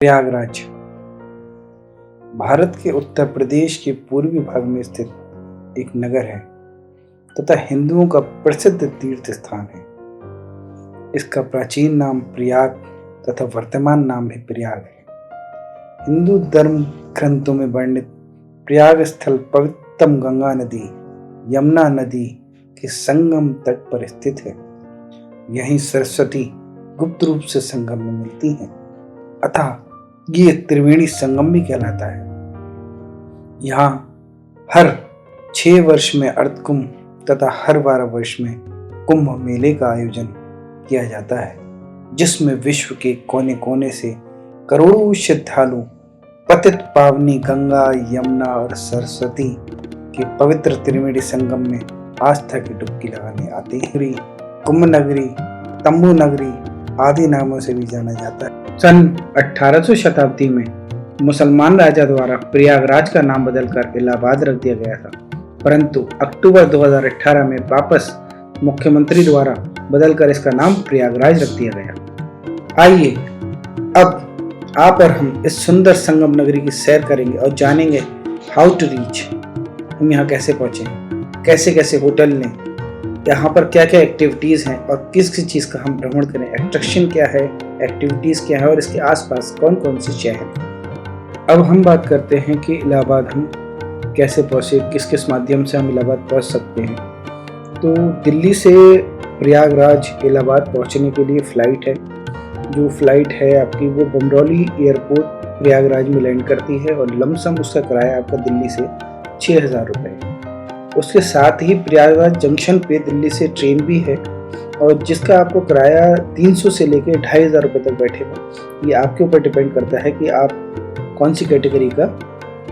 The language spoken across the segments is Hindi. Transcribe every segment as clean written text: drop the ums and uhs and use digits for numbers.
प्रयागराज भारत के उत्तर प्रदेश के पूर्वी भाग में स्थित एक नगर है तथा हिंदुओं का प्रसिद्ध तीर्थ स्थान है। इसका प्राचीन नाम प्रयाग तथा वर्तमान नाम भी प्रयाग है। हिंदू धर्म ग्रंथों में वर्णित प्रयाग स्थल पवित्रतम गंगा नदी यमुना नदी के संगम तट पर स्थित है। यहीं सरस्वती गुप्त रूप से संगम में मिलती हैं, अतः ये त्रिवेणी संगम भी कहलाता है। यहाँ हर 6 वर्ष में अर्धकुंभ तथा हर 12 वर्ष में कुंभ मेले का आयोजन किया जाता है, जिसमें विश्व के कोने कोने से करोड़ों श्रद्धालु पतित पावनी गंगा यमुना और सरस्वती के पवित्र त्रिवेणी संगम में आस्था की डुबकी लगाने आते हैं। कुंभ नगरी, तंबू नगरी आदि नामों से भी जाना जाता है। सन 1800 शताब्दी में मुसलमान राजा द्वारा प्रयागराज का नाम बदलकर इलाहाबाद रख दिया गया था, परंतु अक्टूबर 2018 में वापस मुख्यमंत्री द्वारा बदलकर इसका नाम प्रयागराज रख दिया गया। आइए अब आप और हम इस सुंदर संगम नगरी की सैर करेंगे और जानेंगे हाउ टू रीच, हम यहाँ कैसे पहुँचे, कैसे कैसे होटल लें, यहाँ पर क्या क्या एक्टिविटीज़ हैं और किस किस चीज़ का हम भ्रमण करें, अट्रैक्शन क्या है, एक्टिविटीज़ क्या है और इसके आसपास कौन कौन सी शहर। अब हम बात करते हैं कि इलाहाबाद हम कैसे पहुँचे, किस किस माध्यम से हम इलाहाबाद पहुँच सकते हैं। तो दिल्ली से प्रयागराज इलाहाबाद पहुँचने के लिए फ़्लाइट है। जो फ़्लाइट है आपकी वो बमरौली एयरपोर्ट प्रयागराज में लैंड करती है और लमसम उसका किराया आपका दिल्ली से 6,000 रुपये है। उसके साथ ही प्रयागराज जंक्शन पे दिल्ली से ट्रेन भी है और जिसका आपको किराया 300 से लेकर 2,500 रुपये तक बैठेगा। ये आपके ऊपर डिपेंड करता है कि आप कौन सी कैटेगरी का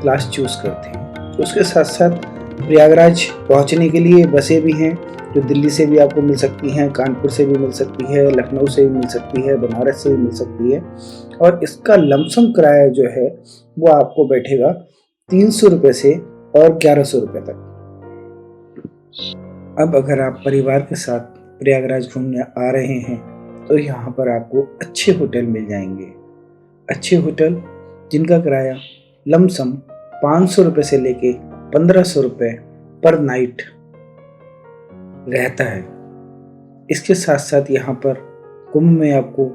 क्लास चूज़ करते हैं। उसके साथ साथ प्रयागराज पहुंचने के लिए बसें भी हैं जो दिल्ली से भी आपको मिल सकती हैं, कानपुर से भी मिल सकती है, लखनऊ से भी मिल सकती है, बनारस से भी मिल सकती है और इसका लमसम किराया जो है वो आपको बैठेगा 300 रुपये से और 1100 रुपये तक। अब अगर आप परिवार के साथ प्रयागराज घूमने आ रहे हैं तो यहाँ पर आपको अच्छे होटल मिल जाएंगे। अच्छे होटल जिनका किराया लमसम 500 रुपये से लेके 1,500 रुपये पर नाइट रहता है। इसके साथ साथ यहाँ पर कुंभ में आपको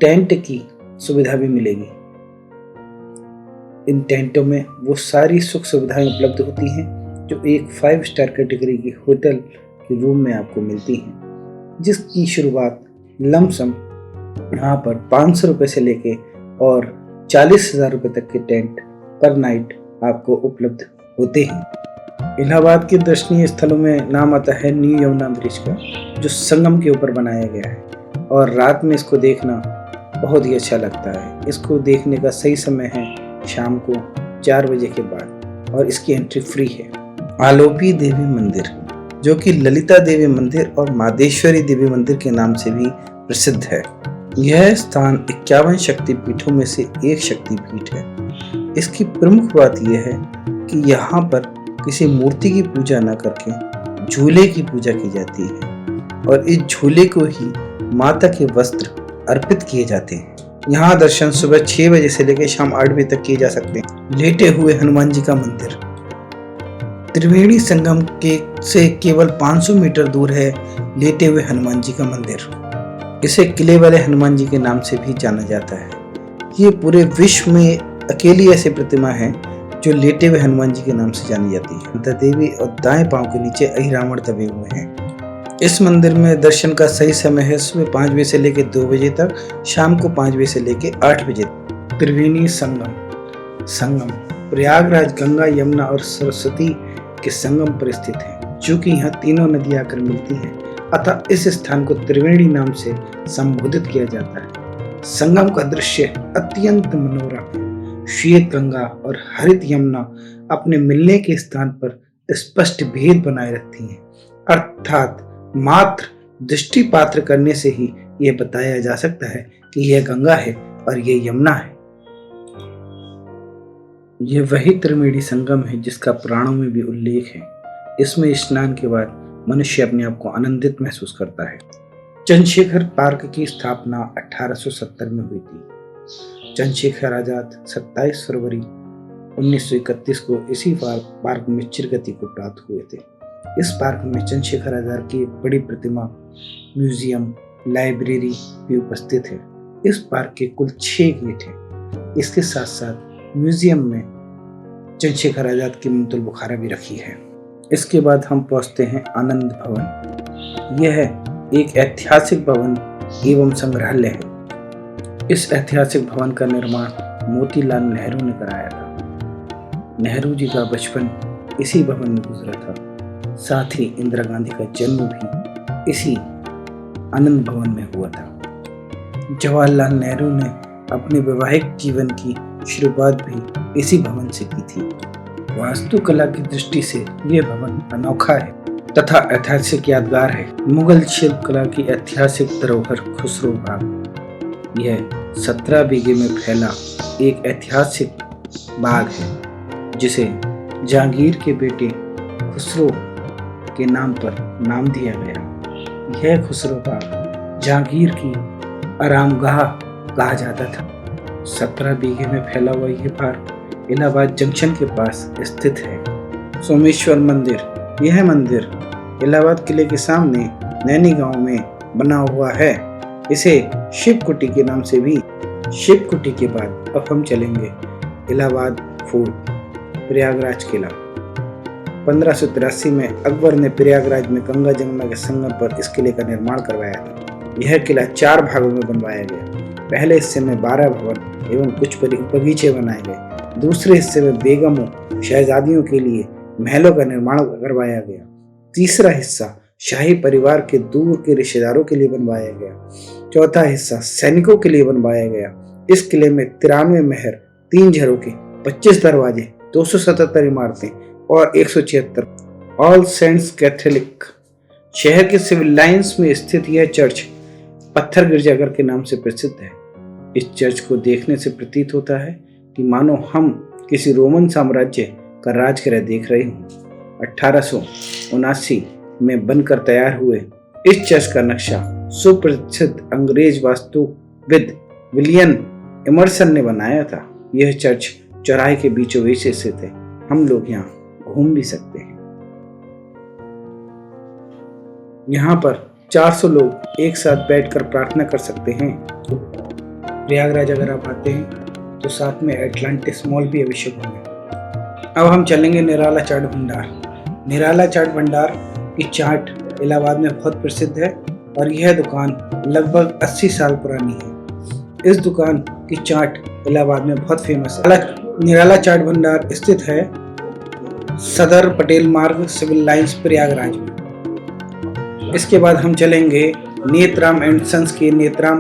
टेंट की सुविधा भी मिलेगी। इन टेंटों में वो सारी सुख सुविधाएं उपलब्ध होती हैं जो एक 5 स्टार कैटेगरी की होटल के रूम में आपको मिलती हैं, जिसकी शुरुआत लमसम यहाँ पर 500 रुपये से लेके और 40,000 रुपये तक के टेंट पर नाइट आपको उपलब्ध होते हैं। इलाहाबाद के दर्शनीय स्थलों में नाम आता है न्यू यमुना ब्रिज का, जो संगम के ऊपर बनाया गया है और रात में इसको देखना बहुत ही अच्छा लगता है। इसको देखने का सही समय है शाम को 4 बजे के बाद और इसकी एंट्री फ्री है। आलोपी देवी मंदिर, जो कि ललिता देवी मंदिर और मादेश्वरी देवी मंदिर के नाम से भी प्रसिद्ध है। यह स्थान 51 शक्तिपीठों में से एक शक्तिपीठ है। इसकी प्रमुख बात यह है कि यहाँ पर किसी मूर्ति की पूजा न करके झूले की पूजा की जाती है और इस झूले को ही माता के वस्त्र अर्पित किए जाते हैं। यहाँ दर्शन सुबह 6 बजे से लेकर शाम 8 बजे तक किए जा सकते हैं। लेटे हुए हनुमान जी का मंदिर त्रिवेणी संगम से केवल 500 मीटर दूर है लेटे हुए हनुमान जी का मंदिर। इसे किले वाले हनुमान जी के नाम से भी जाना जाता है। ये पूरे विश्व में अकेली ऐसी प्रतिमा है जो लेटे हुए हनुमान जी के नाम से जानी जाती है। देवी और दाएं पांव के नीचे अहिरावण दबे हुए हैं। इस मंदिर में दर्शन का सही समय है सुबह 5 बजे से लेकर 2 बजे तक, शाम को 5 बजे से लेकर 8 बजे तक। त्रिवेणी संगम प्रयागराज गंगा यमुना और सरस्वती के संगम पर स्थित है। चूंकि यहाँ तीनों नदियां आकर मिलती हैं, अतः इस स्थान को त्रिवेणी नाम से संबोधित किया जाता है। संगम का दृश्य अत्यंत मनोरम है। श्वेत गंगा और हरित यमुना अपने मिलने के स्थान पर स्पष्ट भेद बनाए रखती हैं, अर्थात मात्र दृष्टिपात करने से ही यह बताया जा सकता है कि यह गंगा है और यह यमुना है। यह वही त्रिवेणी संगम है जिसका पुराणों में भी उल्लेख है। इसमें स्नान के बाद मनुष्य अपने आप को आनंदित महसूस करता है। चंद्रशेखर पार्क की स्थापना 1870 में हुई थी। चंद्रशेखर आजाद 27 फरवरी 1931 को इसी पार्क में चिरगति को प्राप्त हुए थे। इस पार्क में चंद्रशेखर आजाद की एक बड़ी प्रतिमा, म्यूजियम, लाइब्रेरी भी उपस्थित है। इस पार्क के कुल 6 गेट हैं। इसके साथ साथ म्यूजियम में चंद्रशेखर आजाद की मुंतल बुखारा भी रखी है। इसके बाद हम पहुंचते हैं आनंद भवन। यह एक ऐतिहासिक भवन एवं संग्रहालय है। इस ऐतिहासिक भवन का निर्माण मोतीलाल नेहरू ने कराया था। नेहरू जी का बचपन इसी भवन में गुजरा था। साथ ही इंदिरा गांधी का जन्म भी इसी आनंद भवन में हुआ था। जवाहरलाल नेहरू ने अपने वैवाहिक जीवन की शुरुआत भी इसी भवन से की थी। वास्तुकला की दृष्टि से यह भवन अनोखा है तथा ऐतिहासिक यादगार है। मुगल शिल्पकला की ऐतिहासिक धरोहर खुसरो बाग। यह 17 बीघे में फैला एक ऐतिहासिक बाग है जिसे जहांगीर के बेटे खुसरो के नाम पर नाम दिया गया। यह खुसरो बाग जहांगीर की आरामगाह कहा जाता था। 17 बीघे में फैला हुआ यह पार्क इलाहाबाद जंक्शन के पास स्थित है। सोमेश्वर मंदिर। यह मंदिर इलाहाबाद किले के सामने नैनी गांव में बना हुआ है। इसे शिव कुटी के नाम से भी। शिव कुटी के बाद अब हम चलेंगे इलाहाबाद फोर्ट, प्रयागराज किला। 1583 में अकबर ने प्रयागराज में गंगा जमुना के संगम पर इस किले का निर्माण करवाया था। यह किला 4 भागों में बनवाया गया। पहले हिस्से में 12 भवन एवं कुछ बगीचे बनाए गए। दूसरे हिस्से में बेगमों, शहजादियों के लिए महलों का निर्माण करवाया गया। तीसरा हिस्सा शाही परिवार के दूर के रिश्तेदारों के लिए बनवाया गया। चौथा हिस्सा सैनिकों के लिए बनवाया गया। इस किले में 93 महल, 3 झरोखे, 25 दरवाजे, 277 इमारतें और 176 ऑल सेंट्स कैथोलिक। शहर के सिविल लाइंस में स्थित यह चर्च पत्थर गिरजाघर के नाम से प्रसिद्ध है। इस चर्च को देखने से प्रतीत होता है कि मानो हम किसी रोमन साम्राज्य का राजगृह देख रहे हों। 1879 में बनकर तैयार हुए इस चर्च का नक्शा सुप्रसिद्ध अंग्रेज वास्तुविद विलियम एमर्सन ने बनाया था। यह चर्च चौराहे के बीचों बीच स्थित है। हम लोग यहाँ घूम भी सकते हैं। यहाँ पर 400 लोग एक साथ बैठकर प्रार्थना कर सकते हैं। प्रयागराज अगर आप आते हैं तो साथ में एटलांटिस मॉल भी अवश्य घूमें। अब हम चलेंगे निराला चाट भंडार। निराला चाट भंडार की चाट इलाहाबाद में बहुत प्रसिद्ध है और यह दुकान लगभग 80 साल पुरानी है। इस दुकान की चाट इलाहाबाद में बहुत फेमस है। निराला चाट भंडार स्थित है सदर पटेल मार्ग, सिविल लाइंस, प्रयागराज में। इसके बाद हम चलेंगे नेत्राम एंड सन्स के नेत्राम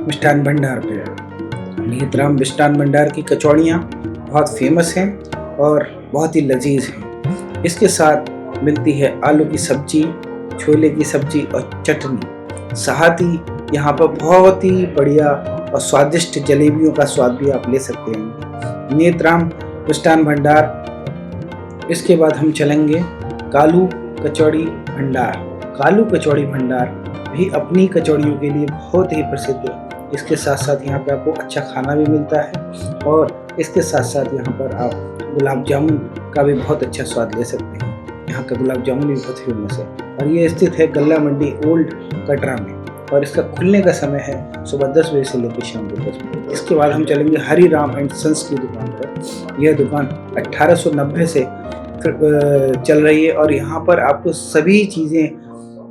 मिष्ठान भंडार पे। नेत्राम मिष्ठान भंडार की कचौड़ियाँ बहुत फेमस हैं और बहुत ही लजीज हैं। इसके साथ मिलती है आलू की सब्जी, छोले की सब्जी और चटनी। साथ ही यहाँ पर बहुत ही बढ़िया और स्वादिष्ट जलेबियों का स्वाद भी आप ले सकते हैं। नेत्राम मिष्ठान भंडार। इसके बाद हम चलेंगे कालू कचौड़ी भंडार। कालू कचौड़ी भंडार भी अपनी कचौड़ियों के लिए बहुत ही प्रसिद्ध है। इसके साथ साथ यहाँ पर आपको अच्छा खाना भी मिलता है और इसके साथ साथ यहाँ पर आप गुलाब जामुन का भी बहुत अच्छा स्वाद ले सकते हैं। यहाँ का गुलाब जामुन भी बहुत फेमस है और ये स्थित है गल्ला मंडी ओल्ड कटरा में और इसका खुलने का समय है सुबह 10 बजे से लेकर शाम को 10 बजे। इसके बाद हम चलेंगे हरी राम एंड सन्स की दुकान पर। यह दुकान 1890 से चल रही है और यहाँ पर आपको सभी चीज़ें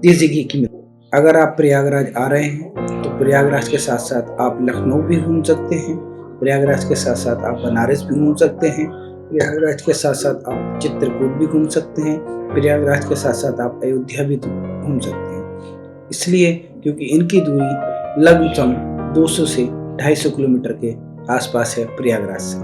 देसी घी की मिलती है। अगर आप प्रयागराज आ रहे हैं तो प्रयागराज के साथ साथ आप लखनऊ भी घूम सकते हैं। प्रयागराज के साथ साथ आप बनारस भी घूम सकते हैं। प्रयागराज के साथ साथ आप चित्रकूट भी घूम सकते हैं। प्रयागराज के साथ साथ आप अयोध्या भी घूम सकते हैं। इसलिए क्योंकि इनकी दूरी लगभग 200 से 250 किलोमीटर के आसपास है प्रयागराज से।